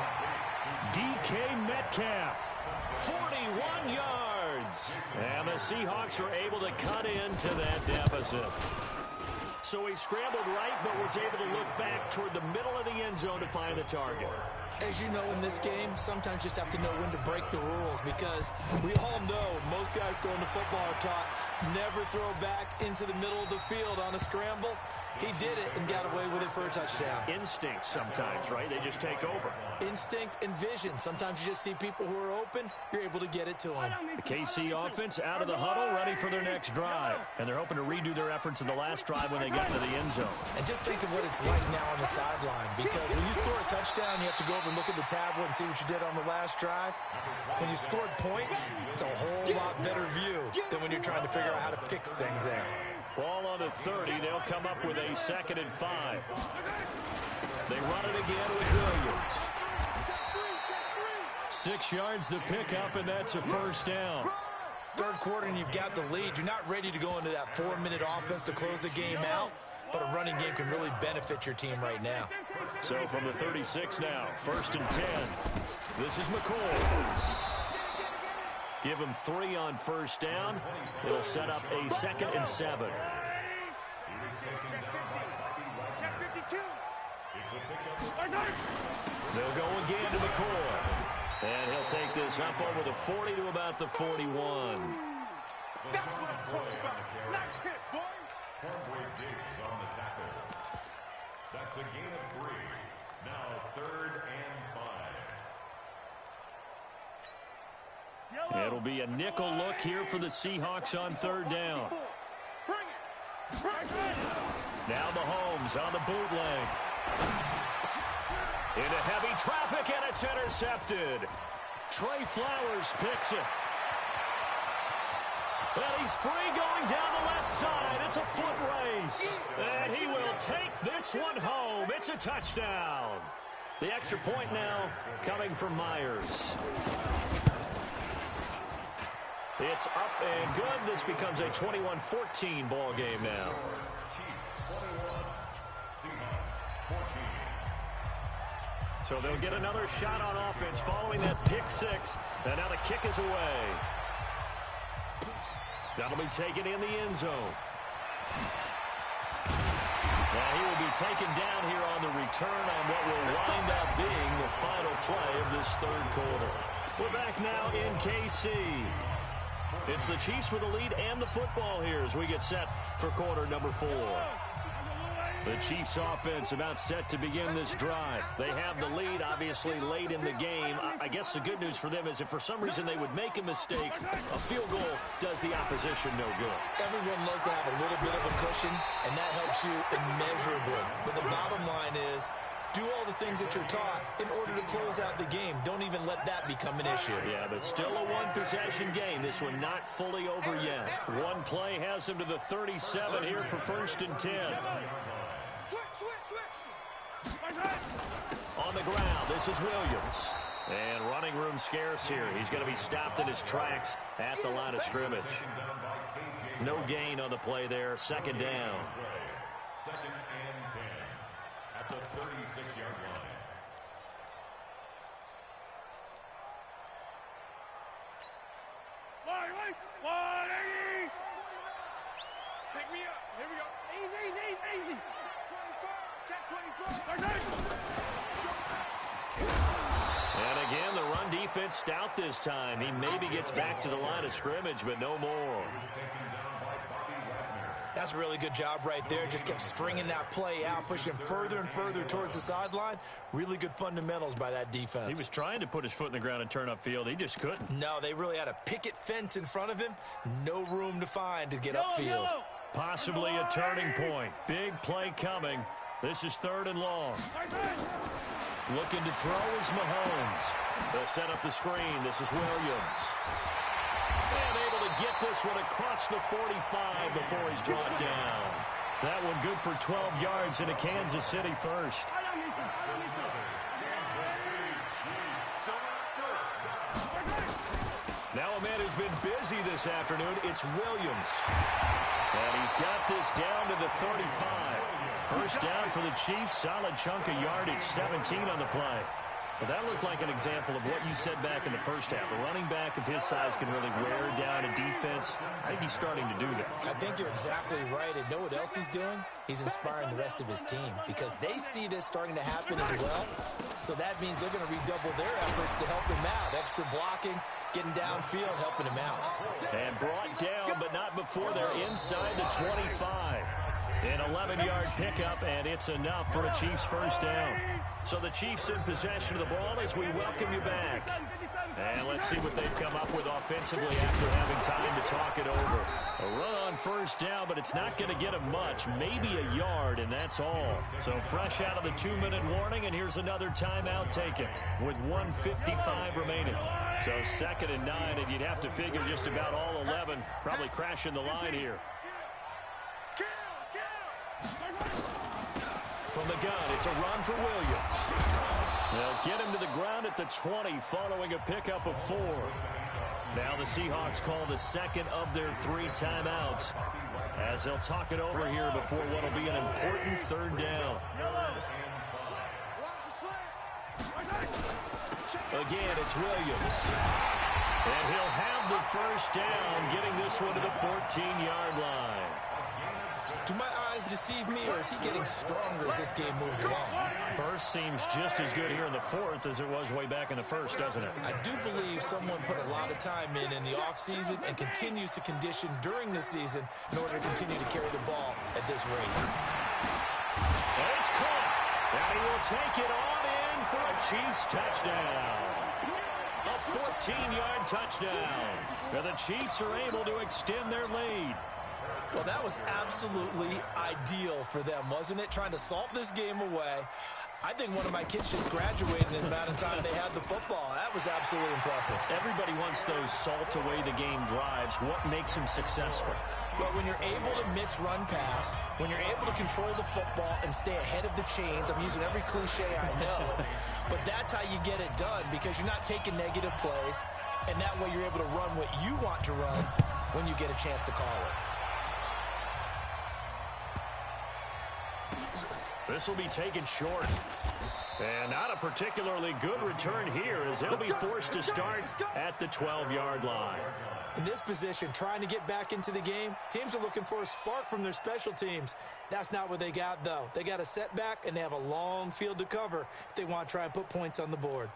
DK Metcalf. 41 yards. And the Seahawks are able to cut into that deficit. So he scrambled right, but was able to look back toward the middle of the end zone to find the target. As you know, in this game, sometimes you just have to know when to break the rules, because we all know most guys going to football are taught never throw back into the middle of the field on a scramble. He did it and got away with it for a touchdown. Instinct sometimes, right? They just take over. Instinct and vision. Sometimes you just see people who are open, you're able to get it to them. The KC offense out of the huddle, ready for their next drive. And they're hoping to redo their efforts in the last drive when they got to the end zone. And just think of what it's like now on the sideline, because when you score a touchdown, you have to go over and look at the tablet and see what you did on the last drive. When you scored points, it's a whole lot better view than when you're trying to figure out how to fix things there. Ball on the 30. They'll come up with a 2nd and 5. They run it again with Williams. 6 yards the pickup, and that's a first down. Third quarter, and you've got the lead. You're not ready to go into that 4-minute offense to close the game out, but a running game can really benefit your team right now. So from the 36 now, 1st and 10. This is McCoy. Give him 3 on first down. It'll set up a 2nd and 7. They'll go again to McCoy. And he'll take this up over the 40 to about the 41. That's what I'm talking about. Nice hit, boy. Cornbreak Diggs on the tackle. That's a gain of 3. Now 3rd and 5. It'll be a nickel look here for the Seahawks on 3rd down. Now Mahomes on the bootleg. Into heavy traffic, and it's intercepted. Trey Flowers picks it. And he's free going down the left side. It's a foot race. And he will take this one home. It's a touchdown. The extra point now coming from Myers. It's up and good. This becomes a 21-14 ball game now. Chiefs 21, Seahawks 14. So they'll get another shot on offense following that pick six. And now the kick is away. That'll be taken in the end zone. Now he will be taken down here on the return on what will wind up being the final play of this 3rd quarter. We're back now in KC. It's the Chiefs with the lead and the football here as we get set for quarter number 4. The Chiefs offense about set to begin this drive. They have the lead, obviously, late in the game. I guess the good news for them is if for some reason they would make a mistake, a field goal does the opposition no good. Everyone loves to have a little bit of a cushion, and that helps you immeasurably. But the bottom line is, do all the things that you're taught in order to close out the game. Don't even let that become an issue. Yeah, but still a one-possession game. This one not fully over yet. One play has them to the 37 here for 1st and 10. On the ground, this is Williams. And running room scarce here. He's going to be stopped in his tracks at the line of scrimmage. No gain on the play there. 2nd down. 2nd and 10 at the 36-yard line. Pick me up. Here we go. Easy. 24. Check 24. And again, the run defense stout this time. He maybe gets back to the line of scrimmage, but no more. That's a really good job right there. Just kept stringing that play out, pushing him further and further towards the sideline. Really good fundamentals by that defense. He was trying to put his foot in the ground and turn upfield. He just couldn't. No, they really had a picket fence in front of him. No room to find to get upfield. Possibly a turning point. Big play coming. This is 3rd and long. Looking to throw is Mahomes. They'll set up the screen. This is Williams. And able to get this one across the 45 before he's brought down. That one good for 12 yards into Kansas City first. Now a man who's been busy this afternoon, it's Williams. And he's got this down to the 35. First down for the Chiefs, solid chunk of yardage, 17 on the play. Well, that looked like an example of what you said back in the first half. A running back of his size can really wear down a defense. I think he's starting to do that. I think you're exactly right. And know what else he's doing? He's inspiring the rest of his team because they see this starting to happen as well. So that means they're going to redouble their efforts to help him out. Extra blocking, getting downfield, helping him out. And brought down, but not before they're inside the 25. An 11-yard pickup, and it's enough for a Chiefs first down. So the Chiefs in possession of the ball as we welcome you back. And let's see what they've come up with offensively after having time to talk it over. A run on first down, but it's not going to get him much. Maybe a yard, and that's all. So fresh out of the 2-minute warning, and here's another timeout taken with 1:55 remaining. So 2nd and 9, and you'd have to figure just about all 11 probably crashing the line here. From the gun, it's a run for Williams. They'll get him to the ground at the 20 following a pickup of 4. Now the Seahawks call the 2nd of their 3 timeouts as they'll talk it over here before what will be an important 3rd down. Again, it's Williams. And he'll have the first down, getting this one to the 14-yard line. To my eyes deceive me, or is he getting stronger as this game moves along? Burst seems just as good here in the fourth as it was way back in the first, doesn't it? I do believe someone put a lot of time in the offseason and continues to condition during the season in order to continue to carry the ball at this rate. And it's caught. And he will take it on in for a Chiefs touchdown. A 14-yard touchdown. And the Chiefs are able to extend their lead. Well, that was absolutely ideal for them, wasn't it? Trying to salt this game away. I think one of my kids just graduated in the amount of time they had the football. That was absolutely impressive. Everybody wants those salt-away-the-game drives. What makes them successful? Well, when you're able to mix run-pass, when you're able to control the football and stay ahead of the chains, I'm using every cliche I know, but that's how you get it done because you're not taking negative plays, and that way you're able to run what you want to run when you get a chance to call it. This will be taken short. And not a particularly good return here as they'll be forced to start at the 12-yard line. In this position, trying to get back into the game, teams are looking for a spark from their special teams. That's not what they got, though. They got a setback, and they have a long field to cover if they want to try and put points on the board.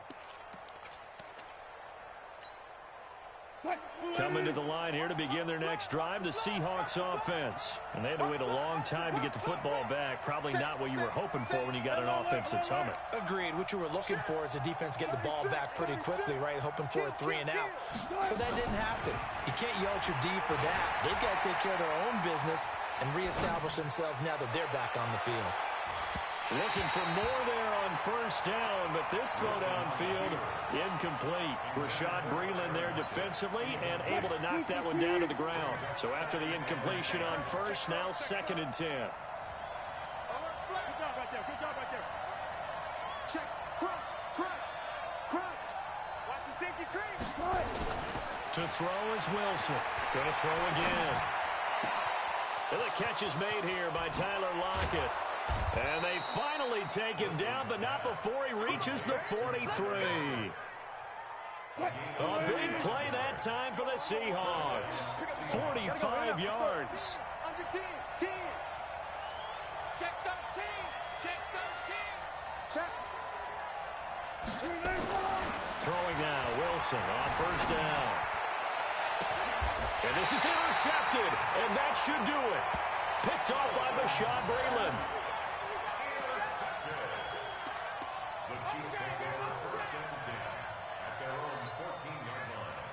Coming to the line here to begin their next drive, the Seahawks offense. And they had to wait a long time to get the football back. Probably not what you were hoping for when you got an offense that's humming. Agreed. What you were looking for is the defense getting the ball back pretty quickly, right? Hoping for a 3 and out. So that didn't happen. You can't yell at your D for that. They've got to take care of their own business and reestablish themselves now that they're back on the field. Looking for more there on first down, but this throw downfield incomplete. Rashad Breeland there defensively and able to knock that one down to the ground. So after the incompletion on first, now 2nd and 10. Good job right there. Good job right there. Check. Crunch. Crunch. Crunch. Watch the safety creep. To throw is Wilson. Going to throw again. And the catch is made here by Tyler Lockett. And they finally take him down, but not before he reaches the 43. A big play that time for the Seahawks. 45 yards. Under 10. 10. Check 13. Check 13. Check. Throwing now, Wilson on first down. And this is intercepted, and that should do it. Picked off by Rashad Breeland. The Chiefs take over 1st and 10 at their own 14-yard line.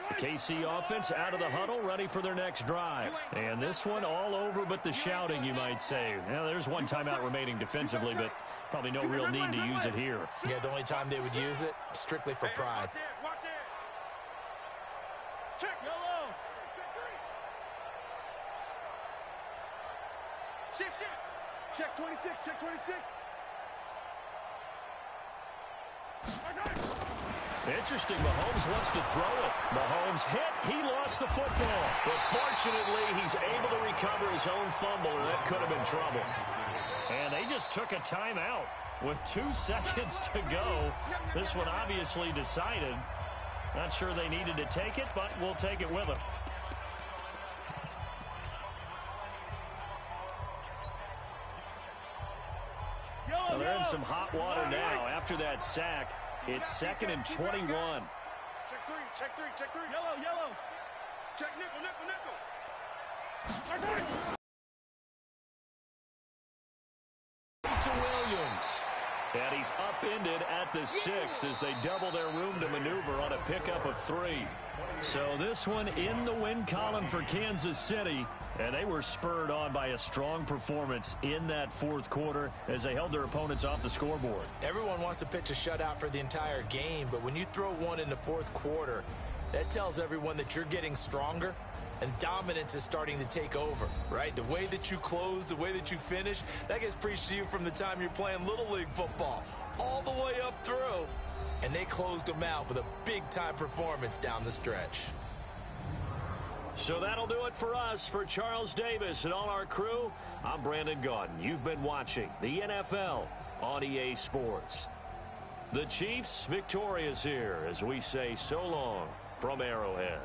The KC offense out of the huddle, ready for their next drive. And this one all over but the shouting, you might say. Now, there's one timeout remaining defensively, but probably no real need to use it here. Yeah, the only time they would use it, strictly for pride. Watch it. Check. Yellow. Check 3. Shift. Check 26. Check 26. Interesting, Mahomes wants to throw it. Mahomes hit, he lost the football. But fortunately, he's able to recover his own fumble, or that could have been trouble. And they just took a timeout with 2 seconds to go. This one obviously decided. Not sure they needed to take it, but we'll take it with them. Well, they're in some hot water now after that sack. It's 2nd and 21. Check 3. Check 3. Check 3. Yellow. Check nickel. To Williams. And he's upended at the 6 as they double their room to maneuver on a pickup of 3. So this one in the win column for Kansas City. And they were spurred on by a strong performance in that 4th quarter as they held their opponents off the scoreboard. Everyone wants to pitch a shutout for the entire game, but when you throw one in the 4th quarter, that tells everyone that you're getting stronger and dominance is starting to take over, right? The way that you close, the way that you finish, that gets preached to you from the time you're playing Little League football all the way up through. And they closed them out with a big-time performance down the stretch. So that'll do it for us. For Charles Davis and all our crew, I'm Brandon Gaudin. You've been watching the NFL on EA Sports. The Chiefs victorious here as we say so long from Arrowhead.